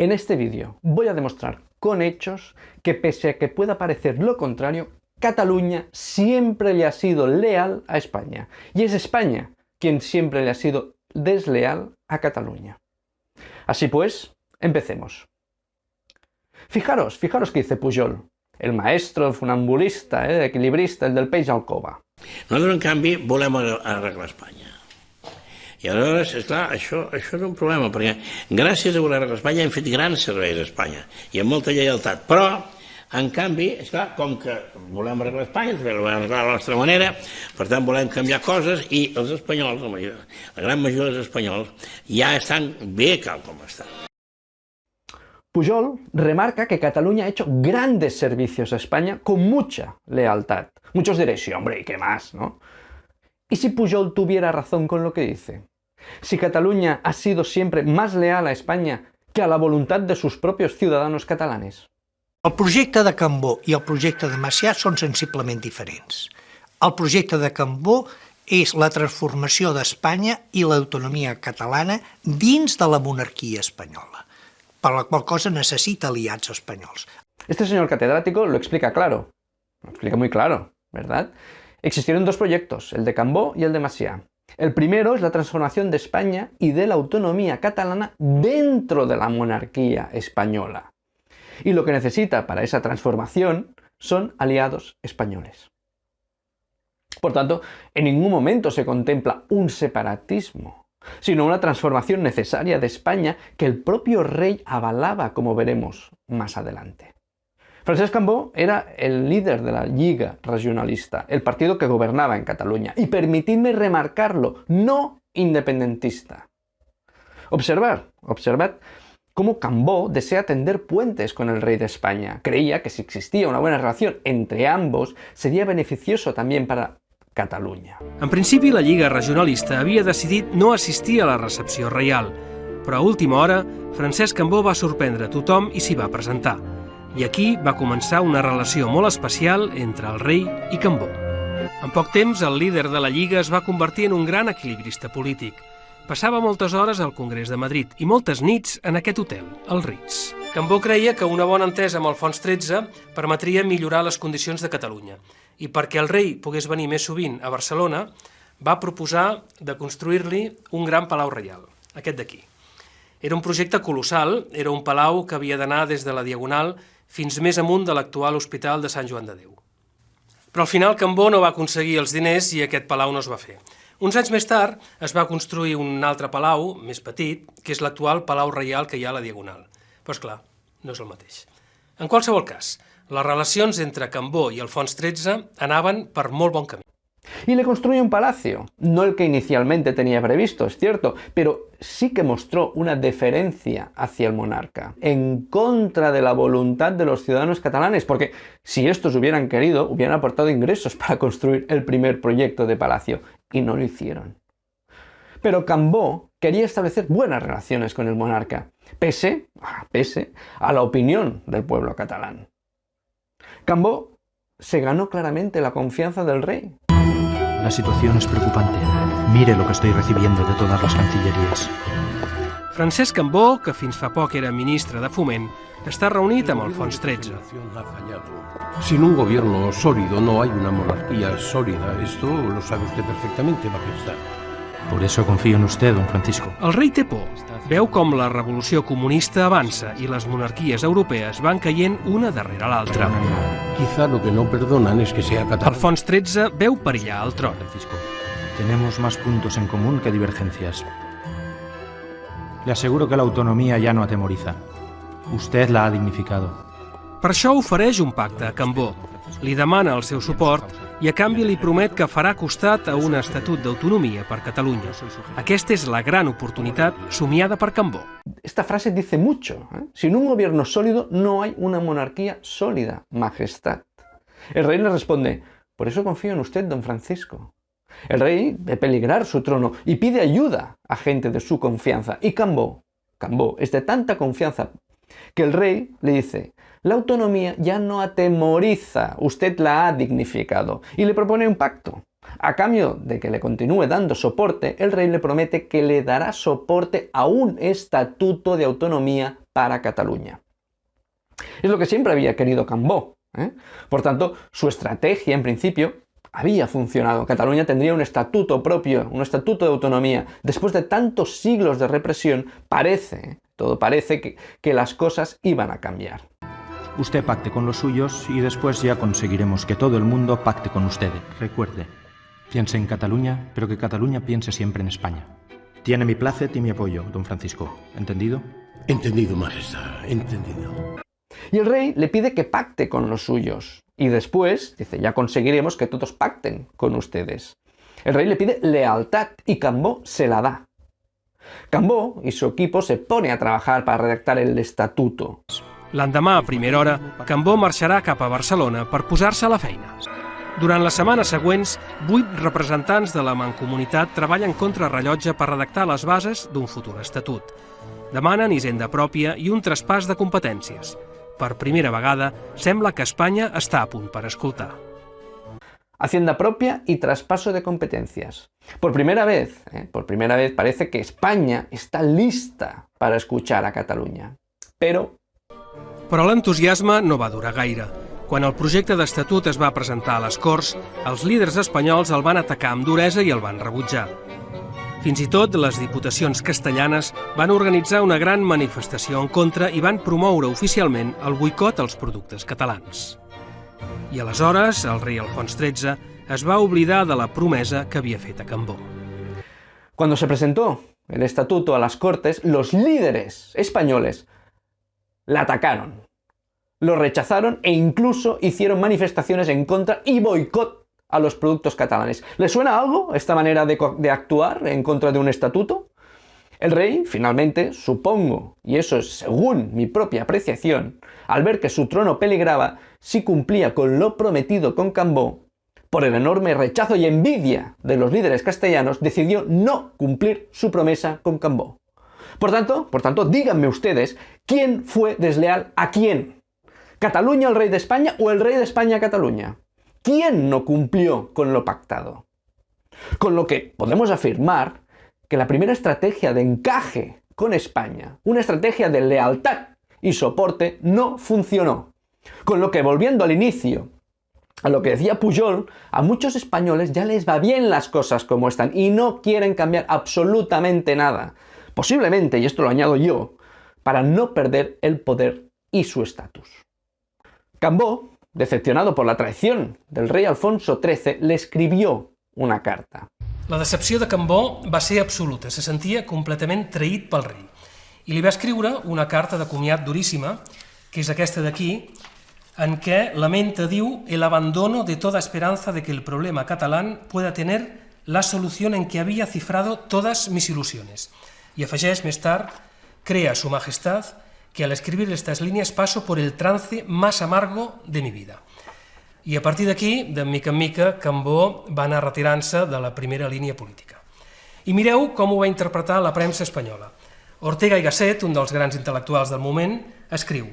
En este vídeo voy a demostrar con hechos que pese a que pueda parecer lo contrario, Cataluña siempre le ha sido leal a España y es España quien siempre le ha sido desleal a Cataluña. Así pues, empecemos. Fijaros que dice Pujol, el maestro, el funambulista, el equilibrista, el del peix al cova. Nosaltres, en canvi, volem arreglar Espanya. I aleshores, esclar, això és un problema, perquè gràcies a voler arreglar Espanya hem fet grans serveis a Espanya i amb molta lleialtat. Però, en canvi, esclar, com que volem arreglar Espanya, volem arreglar a la nostra manera, per tant volem canviar coses i els espanyols, la gran majoria dels espanyols, ja estan bé tal com estan. Pujol remarca que Cataluña ha hecho grandes servicios a España con mucha lealtad. Muchos diréis, sí, hombre, ¿y qué más, no? ¿Y si Pujol tuviera razón con lo que dice? Si Cataluña ha sido siempre más leal a España que a la voluntad de sus propios ciudadanos catalanes. El projecte de Cambó i el projecte de Macià són sensiblement diferents. El projecte de Cambó és la transformació d'Espanya i l'autonomia catalana dins de la monarquia espanyola, per la qual cosa necessita aliats espanyols. Este señor catedrático lo explica claro, lo explica muy claro, ¿verdad? Existieron dos proyectos, el de Cambó y el de Macià. El primero es la transformación de España y de la autonomía catalana dentro de la monarquía española. Y lo que necesita para esa transformación son aliados españoles. Por tanto, en ningún momento se contempla un separatismo, sino una transformación necesaria de España que el propio rey avalaba, como veremos más adelante. Francesc Cambó era el líder de la Lliga Regionalista, el partido que gobernaba en Cataluña, y permitidme remarcarlo, no independentista. Observad cómo Cambó desea tender puentes con el rey de España. Creía que si existía una buena relación entre ambos, sería beneficioso también para Catalunya. En principi, la Lliga Regionalista havia decidit no assistir a la recepció reial, però a última hora, Francesc Cambó va sorprendre a tothom i s'hi va presentar. I aquí va començar una relació molt especial entre el rei i Cambó. En poc temps, el líder de la Lliga es va convertir en un gran equilibrista polític. Passava moltes hores al Congrés de Madrid i moltes nits en aquest hotel, el Ritz. Cambó creia que una bona entesa amb Alfons XIII permetria millorar les condicions de Catalunya i perquè el rei pogués venir més sovint a Barcelona, va proposar de construir-li un gran palau reial, aquest d'aquí. Era un projecte colossal, era un palau que havia d'anar des de la Diagonal fins més amunt de l'actual Hospital de Sant Joan de Déu. Però al final Cambó no va aconseguir els diners i aquest palau no es va fer. Uns anys més tard es va construir un altre palau, més petit, que és l'actual Palau Reial que hi ha a la Diagonal. Però esclar, no és el mateix. En qualsevol cas, les relacions entre Cambó i Alfons XIII anaven per molt bon camí. Y le construye un palacio, no el que inicialmente tenía previsto, es cierto, pero sí que mostró una deferencia hacia el monarca, en contra de la voluntad de los ciudadanos catalanes, porque si estos hubieran querido, hubieran aportado ingresos para construir el primer proyecto de palacio, y no lo hicieron. Pero Cambó quería establecer buenas relaciones con el monarca, pese a la opinión del pueblo catalán. Cambó se ganó claramente la confianza del rey. La situación es preocupante. Mire lo que estoy recibiendo de todas las cancillerías. Francesc Cambó, que fins fa poc era ministre de Foment, està reunit amb Alfons XIII. Sin un gobierno sólido no hay una monarquía sólida. Esto lo sabe usted perfectamente, Majestad. Por eso confío en usted, don Francisco. El rei té por. Veu com la revolució comunista avança i les monarquies europees van caient una darrere l'altra. Quizá lo que no perdonan es que sea catalán. Alfons XIII veu perillar el tron. Francisco, tenemos más puntos en común que divergencias. Le aseguro que la autonomía ya no atemoriza. Usted la ha dignificado. Per això ofereix un pacte a Cambó. Li demana el seu suport i a canvi li promet que farà costat a un estatut d'autonomia per Catalunya. Aquesta és la gran oportunitat somiada per Cambó. Esta frase dice mucho, ¿eh? Sin un gobierno sólido no hay una monarquía sólida, Majestad. El rey le responde, por eso confío en usted, don Francisco. El rey ve peligrar su trono y pide ayuda a gente de su confianza. Y Cambó es de tanta confianza que el rey le dice, la autonomía ya no atemoriza, usted la ha dignificado, y le propone un pacto. A cambio de que le continúe dando soporte, el rey le promete que le dará soporte a un estatuto de autonomía para Cataluña. Es lo que siempre había querido Cambó, ¿eh? Por tanto, su estrategia, en principio, había funcionado. Cataluña tendría un estatuto propio, un estatuto de autonomía. Después de tantos siglos de represión, todo parece que las cosas iban a cambiar. Usted pacte con los suyos y después ya conseguiremos que todo el mundo pacte con usted. Recuerde, piense en Cataluña, pero que Cataluña piense siempre en España. Tiene mi plácet y mi apoyo, don Francisco. ¿Entendido? Entendido, Majestad, entendido. Y el rey le pide que pacte con los suyos. Y después, dice, ya conseguiremos que todos pacten con ustedes. El rey le pide lealtad y Cambó se la da. Cambó y su equipo se pone a trabajar para redactar el estatuto. L'endemà, a primera hora, Cambó marxarà cap a Barcelona per posar-se a la feina. Durant les setmanes següents, 8 representants de la Mancomunitat treballen contra rellotge per redactar les bases d'un futur estatut. Demanen hisenda pròpia i un traspàs de competències. Per primera vegada, sembla que Espanya està a punt per escoltar. Hacienda propia y traspaso de competencias. Por primera vez parece que España está lista para escuchar a Catalunya. Però l'entusiasme no va durar gaire. Quan el projecte d'estatut es va presentar a les Corts, els líders espanyols el van atacar amb duresa i el van rebutjar. Fins i tot les diputacions castellanes van organitzar una gran manifestació en contra i van promoure oficialment el boicot als productes catalans. I aleshores el rei Alfons XIII es va oblidar de la promesa que havia fet a Cambó. Cuando se presentó el estatuto a las Cortes, los líderes españoles la atacaron, lo rechazaron e incluso hicieron manifestaciones en contra y boicot a los productos catalanes. ¿Les suena algo esta manera de actuar en contra de un estatuto? El rey, finalmente, supongo, y eso es según mi propia apreciación, al ver que su trono peligraba si cumplía con lo prometido con Cambó, por el enorme rechazo y envidia de los líderes castellanos, decidió no cumplir su promesa con Cambó. Por tanto, díganme ustedes, ¿quién fue desleal a quién? ¿Cataluña el rey de España o el rey de España a Cataluña? ¿Quién no cumplió con lo pactado? Con lo que podemos afirmar que la primera estrategia de encaje con España, una estrategia de lealtad y soporte, no funcionó. Con lo que, volviendo al inicio, a lo que decía Pujol, a muchos españoles ya les va bien las cosas como están y no quieren cambiar absolutamente nada. Posiblemente, y esto lo añado yo, para no perder el poder y su estatus. Cambó, decepcionado por la traición del rei Alfonso XIII, le escribió una carta. La decepció de Cambó va ser absoluta, se sentia completament traït pel rei. I li va escriure una carta de comiat duríssima, que és aquesta d'aquí, en què lamenta, diu, el abandono de toda esperanza de que el problema catalán pueda tener la solución en que había cifrado todas mis ilusiones. Y afegeix més tard, crea su majestad que al escribir estas líneas paso por el trance más amargo de mi vida. I a partir d'aquí, de mica en mica, Cambó va anar retirant-se de la primera línia política. I mireu com ho va interpretar la premsa espanyola. Ortega y Gasset, un dels grans intel·lectuals del moment, escriu: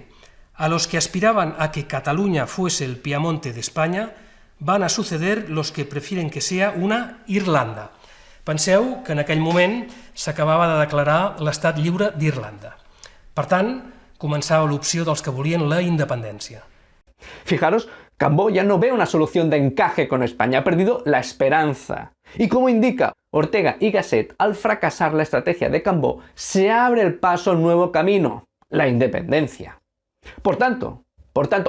«A los que aspiraban a que Cataluña fuese el Piamonte de España, van a suceder los que prefieren que sea una Irlanda». Penseu que en aquell moment s'acabava de declarar l'estat lliure d'Irlanda. Per tant, començava l'opció dels que volien la independència. Fijaros, Cambó ya no ve una solución de encaje con España, ha perdido la esperanza. Y como indica Ortega y Gasset, al fracasar la estrategia de Cambó, se abre el paso a un nuevo camino, la independencia. Por tanto,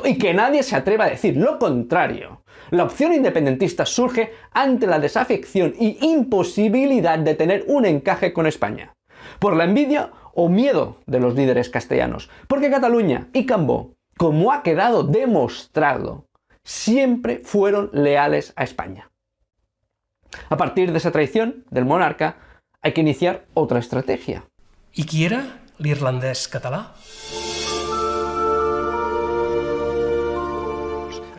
y que nadie se atreva a decir lo contrario, la opción independentista surge ante la desafección y imposibilidad de tener un encaje con España, por la envidia o miedo de los líderes castellanos, porque Cataluña y Cambó, como ha quedado demostrado, siempre fueron leales a España. A partir de esa traición del monarca, hay que iniciar otra estrategia. I qui era l'irlandès català?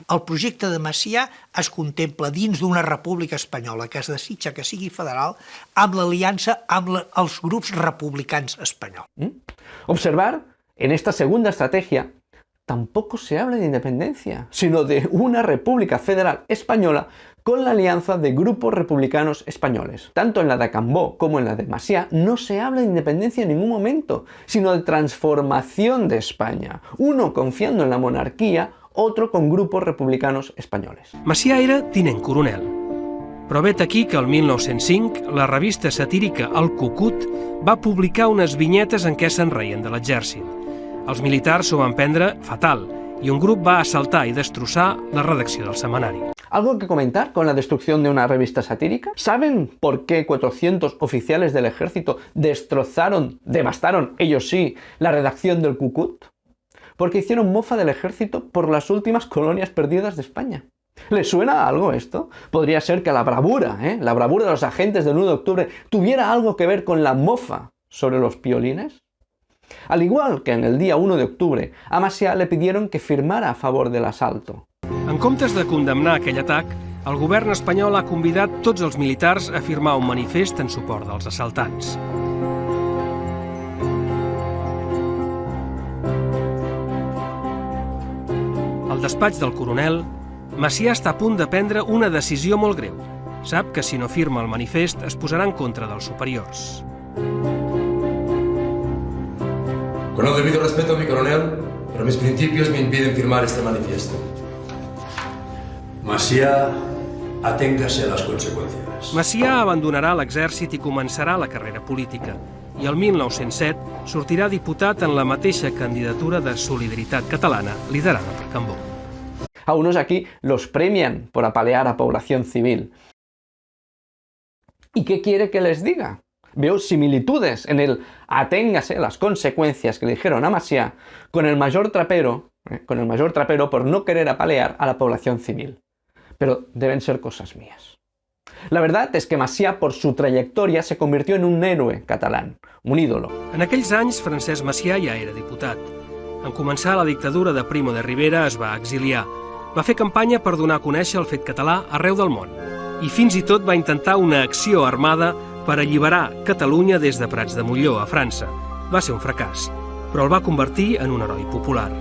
El projecte de Macià es contempla dins d'una república espanyola que es desitja que sigui federal amb l'aliança amb els grups republicans espanyols. Observar en esta segunda estrategia tampoco se habla de independencia, sino de una república federal española con la alianza de grupos republicanos españoles. Tanto en la de Cambó como en la de Macià no se habla de independencia en ningún momento, sino de transformación de España, uno confiando en la monarquia, otro con grupos republicanos espanyoles. Macià era tinent coronel. Però vet aquí que el 1905 la revista satírica El Cucut va publicar unes vinyetes en què se'n reien de l'exèrcit. Els militars s'ho van prendre fatal i un grup va assaltar i destrossar la redacció del setmanari. ¿Algo que comentar con la destrucción de una revista satírica? ¿Saben por qué 400 oficiales del ejército devastaron, ellos sí, la redacción del Cucut? Porque hicieron mofa del ejército por las últimas colonias perdidas de España. ¿Les suena algo esto? Podría ser que la bravura de los agentes del 1 de octubre tuviera algo que ver con la mofa sobre los piolines. Al igual que en el día 1 de octubre, a Macià le pidieron que firmara a favor del asalto. En comptes de condemnar aquell atac, el govern espanyol ha convidat tots els militars a firmar un manifest en suport dels assaltants. Al despatx del coronel, Macià està a punt de prendre una decisió molt greu. Sap que si no firma el manifest es posarà en contra dels superiors. Con el debido respeto a mi coronel, pero mis principios me impiden firmar este manifiesto. Macià, aténgase a las consecuencias. Macià abandonarà l'exèrcit i començarà la carrera política. I el 1907 sortirà diputat en la mateixa candidatura de Solidaritat Catalana, liderada per Cambó. A unos aquí los premian por apalear a población civil. ¿Y qué quiere que les diga? Veo similitudes en el aténgase a las consecuencias que le dijeron a Macià con el mayor trapero por no querer apalear a la población civil. Pero deben ser cosas mías. La verdad es que Macià, por su trayectoria, se convirtió en un héroe catalán, un ídolo. En aquells anys, Francesc Macià ja era diputat. En començar la dictadura de Primo de Rivera es va exiliar. Va fer campanya per donar a conèixer el fet català arreu del món. I fins i tot va intentar una acció armada per alliberar Catalunya des de Prats de Molló, a França. Va ser un fracàs, però el va convertir en un heroi popular.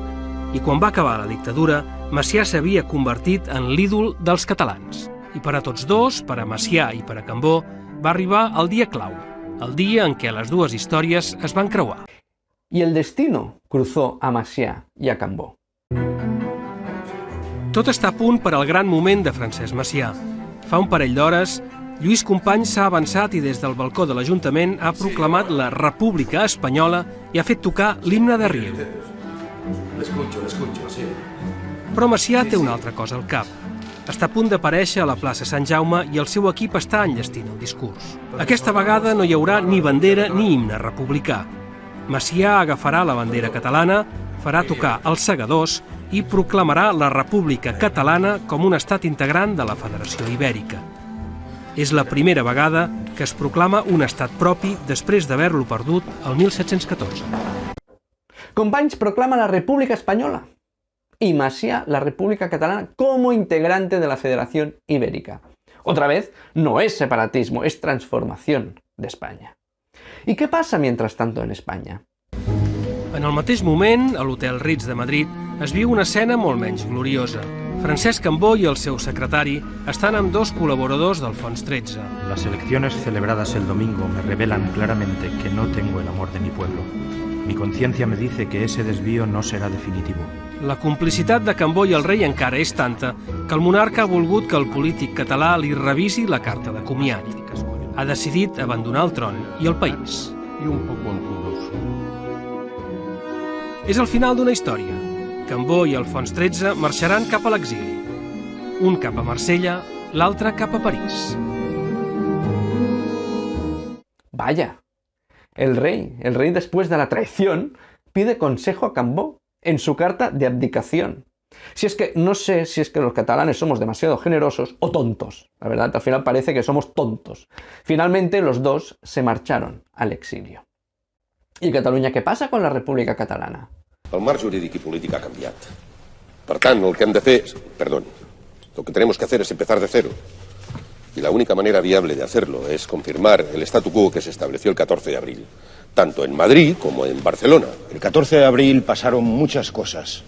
I quan va acabar la dictadura, Macià s'havia convertit en l'ídol dels catalans. I per a tots dos, per a Macià i per a Cambó, va arribar el dia clau, el dia en què les dues històries es van creuar. Y el destino cruzó a Macià y a Cambó. Tot està a punt per al gran moment de Francesc Macià. Fa un parell d'hores, Lluís Companys s'ha avançat i des del balcó de l'Ajuntament ha proclamat la República Espanyola i ha fet tocar l'himne de Riu. L'escucho, sí. Però Macià té una altra cosa al cap. Està a punt d'aparèixer a la plaça Sant Jaume i el seu equip està enllestint el discurs. Aquesta vegada no hi haurà ni bandera ni himne republicà. Macià agafarà la bandera catalana, farà tocar els segadors i proclamarà la República Catalana com un estat integrant de la Federació Ibèrica. És la primera vegada que es proclama un estat propi després d'haver-lo perdut el 1714. Companys proclama la República Española y Macià la República Catalana como integrante de la Federación Ibérica. Otra vez, no es separatismo, es transformación de España. ¿Y qué pasa mientras tanto en España? En el mateix moment, a l'Hotel Ritz de Madrid, es viu una escena molt menys gloriosa. Francesc Cambó y el seu secretari estan amb dos colaboradors del Fons 13. Las elecciones celebradas el domingo me revelan claramente que no tengo el amor de mi pueblo. Mi conciencia me dice que ese desvío no será definitivo. La complicitat de Cambó i el rei encara és tanta que el monarca ha volgut que el polític català li revisi la carta de comiat. Ha decidit abandonar el tron i el país. Y un poco dudoso. És el final d'una història. Cambó i el Fons 13 marxaran cap a l'exili. Un cap a Marsella, l'altre cap a París. Vaya, el rey después de la traición pide consejo a Cambó en su carta de abdicación. No sé si es que los catalanes somos demasiado generosos o tontos. La verdad, al final parece que somos tontos. Finalmente los dos se marcharon al exilio. ¿Y Cataluña qué pasa con la República Catalana? El marc jurídic i polític ha canviat. Per tant, el que hem de fer, lo que tenemos que hacer es empezar de cero. Y la única manera viable de hacerlo es confirmar el statu quo que se estableció el 14 de abril, tanto en Madrid como en Barcelona. El 14 de abril pasaron muchas cosas,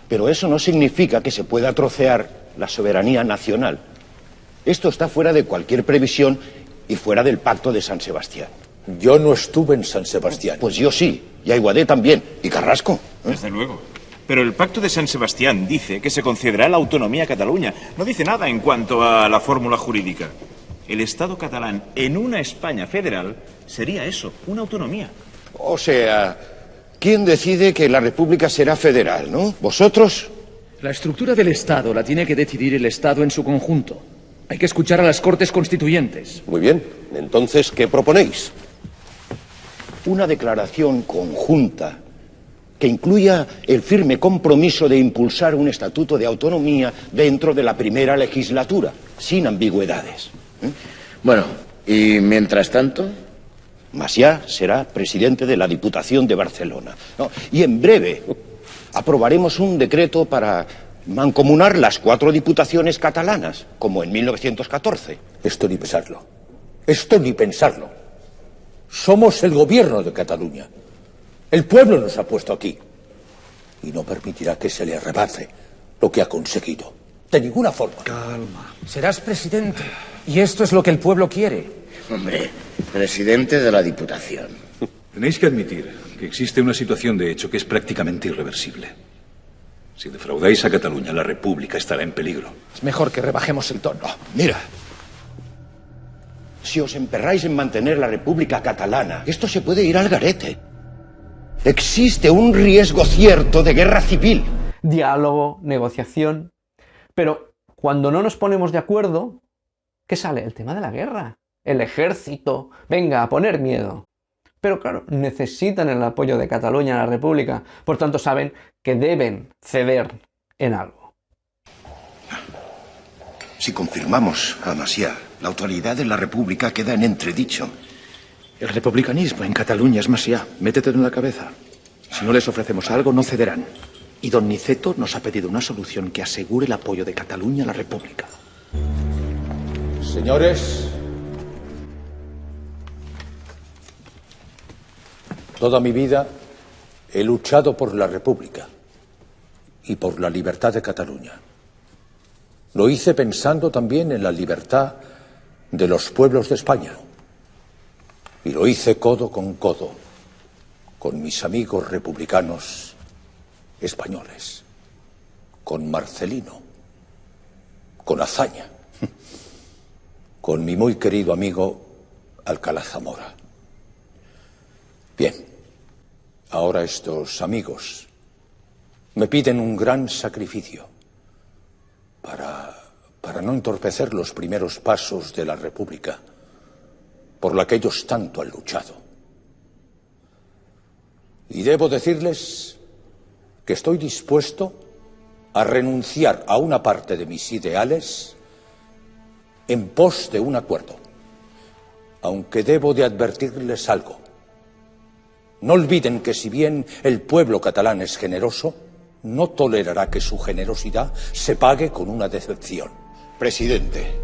pero eso no significa que se pueda trocear la soberanía nacional. Esto está fuera de cualquier previsión y fuera del Pacto de San Sebastián. Yo no estuve en San Sebastián. Pues yo sí, y Aiguadé también, y Carrasco. Desde luego. Pero el Pacto de San Sebastián dice que se concederá la autonomía a Cataluña. No dice nada en cuanto a la fórmula jurídica. El Estado catalán en una España federal sería eso, una autonomía. O sea, ¿quién decide que la República será federal, no? ¿Vosotros? La estructura del Estado la tiene que decidir el Estado en su conjunto. Hay que escuchar a las Cortes Constituyentes. Muy bien. Entonces, ¿qué proponéis? Una declaración conjunta que incluya el firme compromiso de impulsar un estatuto de autonomía dentro de la primera legislatura, sin ambigüedades. Bueno, y mientras tanto, Macià será presidente de la Diputación de Barcelona. Y en breve aprobaremos un decreto para mancomunar las 4 diputaciones catalanas, como en 1914. Esto ni pensarlo. Esto ni pensarlo. Somos el gobierno de Cataluña. El pueblo nos ha puesto aquí. Y no permitirá que se le arrebate lo que ha conseguido. De ninguna forma. Calma. Serás presidente. Y esto es lo que el pueblo quiere. hombre, presidente de la Diputación. Tenéis que admitir que existe una situación de hecho que es prácticamente irreversible. Si defraudáis a Cataluña, la República estará en peligro. Es mejor que rebajemos el tono. Mira, si os emperráis en mantener la República Catalana, esto se puede ir al garete. Existe un riesgo cierto de guerra civil. Diálogo, negociación. Pero cuando no nos ponemos de acuerdo, ¿qué sale? El tema de la guerra. El ejército. Venga, a poner miedo. Pero claro, necesitan el apoyo de Cataluña a la República. Por tanto, saben que deben ceder en algo. Si confirmamos a Macià, la autoridad de la República queda en entredicho. El republicanismo en Cataluña es Macià. Métetelo en la cabeza. Si no les ofrecemos algo, no cederán. Y don Niceto nos ha pedido una solución que asegure el apoyo de Cataluña a la República. Señores, toda mi vida he luchado por la República y por la libertad de Cataluña. Lo hice pensando también en la libertad de los pueblos de España. Y lo hice codo con mis amigos republicanos españoles, con Marcelino, con Azaña, con mi muy querido amigo Alcalá Zamora. Bien, ahora estos amigos me piden un gran sacrificio para no entorpecer los primeros pasos de la República por la que ellos tanto han luchado. Y debo decirles que estoy dispuesto a renunciar a una parte de mis ideales en pos de un acuerdo, aunque debo de advertirles algo. No olviden que si bien el pueblo catalán es generoso, no tolerará que su generosidad se pague con una decepción. Presidente,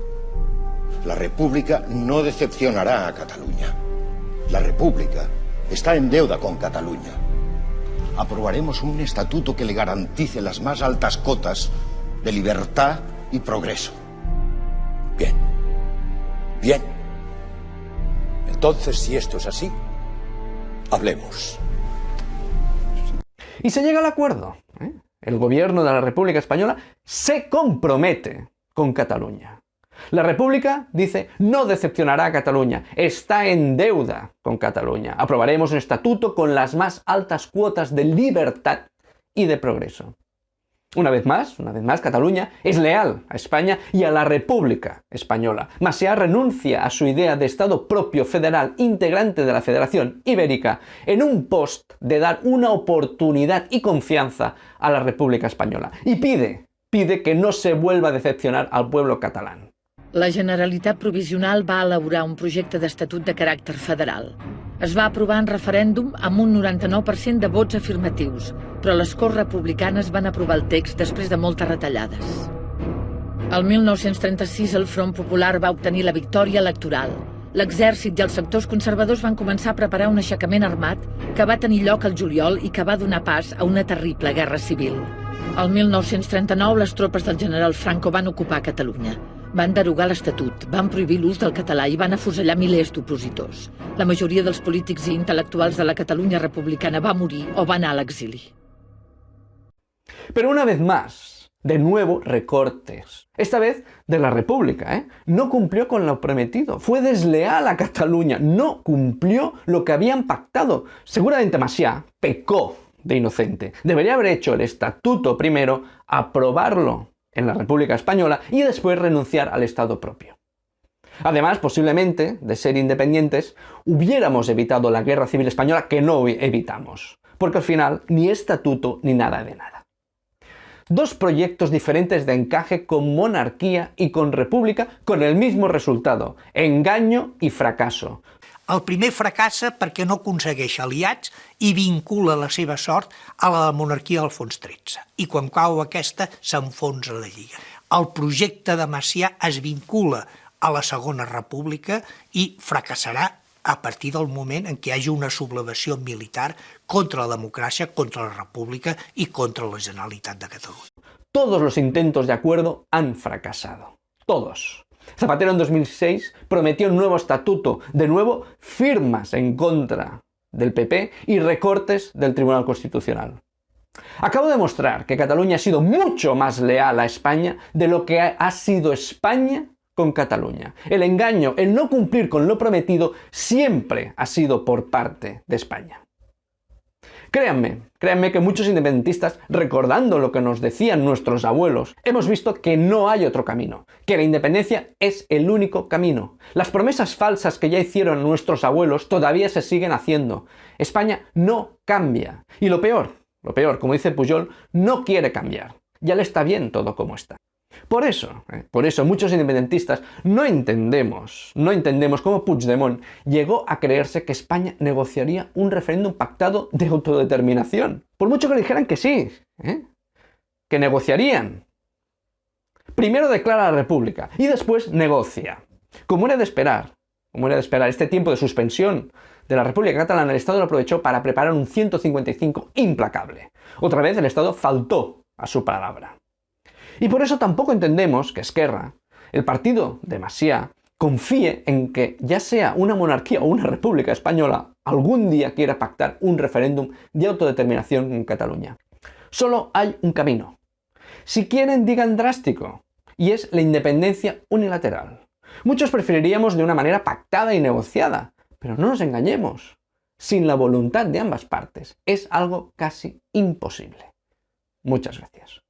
la República no decepcionará a Cataluña. La República está en deuda con Cataluña. Aprobaremos un estatuto que le garantice las más altas cotas de libertad y progreso. Bien. Bien. Entonces, si esto es así, hablemos. Y se llega al acuerdo. El gobierno de la República Española se compromete con Cataluña. La República dice, no decepcionará a Cataluña, está en deuda con Cataluña. Aprobaremos un estatuto con las más altas cuotas de libertad y de progreso. Una vez más, Cataluña es leal a España y a la República Española. Macià renuncia a su idea de Estado propio federal integrante de la Federación Ibérica en un post de dar una oportunidad y confianza a la República Española. Y pide que no se vuelva a decepcionar al pueblo catalán. La Generalitat Provisional va elaborar un projecte d'estatut de caràcter federal. Es va aprovar en referèndum amb un 99% de vots afirmatius, però les Corts Republicanes van aprovar el text després de moltes retallades. El 1936 el Front Popular va obtenir la victòria electoral. L'exèrcit i els sectors conservadors van començar a preparar un aixecament armat que va tenir lloc al juliol i que va donar pas a una terrible guerra civil. El 1939 les tropes del general Franco van ocupar Catalunya. Van derogar l'Estatut, van prohibir l'ús del català i van afusellar milers d'opositors. La majoria dels polítics i intel·lectuals de la Catalunya republicana va morir o va anar a l'exili. Pero una vez más, de nuevo recortes. Esta vez de la República, ¿eh? No cumplió con lo prometido. Fue desleal a Cataluña. No cumplió lo que habían pactado. Seguramente Macià pecó de inocente. Debería haber hecho el estatuto primero, aprobarlo en la República Española y después renunciar al Estado propio. Además, posiblemente, de ser independientes, hubiéramos evitado la Guerra Civil Española, que no evitamos. Porque al final, ni estatuto ni nada de nada. Dos proyectos diferentes de encaje con monarquía y con república con el mismo resultado, engaño i fracasso. El primer fracassa perquè no aconsegueix aliats i vincula la seva sort a la monarquia d'Alfons XIII. I quan cau aquesta, s'enfonsa la Lliga. El projecte de Macià es vincula a la Segona República i fracassarà a partir del moment en què hi hagi una sublevació militar contra la democràcia, contra la República y contra la Generalitat de Catalunya. Todos los intentos de acuerdo han fracasado. Todos. Zapatero en 2006 prometió un nuevo estatuto, de nuevo firmas en contra del PP y recortes del Tribunal Constitucional. Acabo de mostrar que Cataluña ha sido mucho más leal a España de lo que ha sido España con Cataluña. El engaño, el no cumplir con lo prometido, siempre ha sido por parte de España. Créanme que muchos independentistas, recordando lo que nos decían nuestros abuelos, hemos visto que no hay otro camino, que la independencia es el único camino. Las promesas falsas que ya hicieron nuestros abuelos todavía se siguen haciendo. España no cambia. Y lo peor, como dice Pujol, no quiere cambiar. Ya le está bien todo como está. Por eso muchos independentistas no entendemos cómo Puigdemont llegó a creerse que España negociaría un referéndum pactado de autodeterminación. Por mucho que le dijeran que sí, que negociarían. Primero declara la República y después negocia. Como era de esperar, este tiempo de suspensión de la República Catalana, el Estado lo aprovechó para preparar un 155 implacable. Otra vez el Estado faltó a su palabra. Y por eso tampoco entendemos que Esquerra, el partido de Macià, confíe en que ya sea una monarquía o una república española, algún día quiera pactar un referéndum de autodeterminación en Cataluña. Solo hay un camino. Si quieren, digan drástico, y es la independencia unilateral. Muchos preferiríamos de una manera pactada y negociada, pero no nos engañemos. Sin la voluntad de ambas partes es algo casi imposible. Muchas gracias.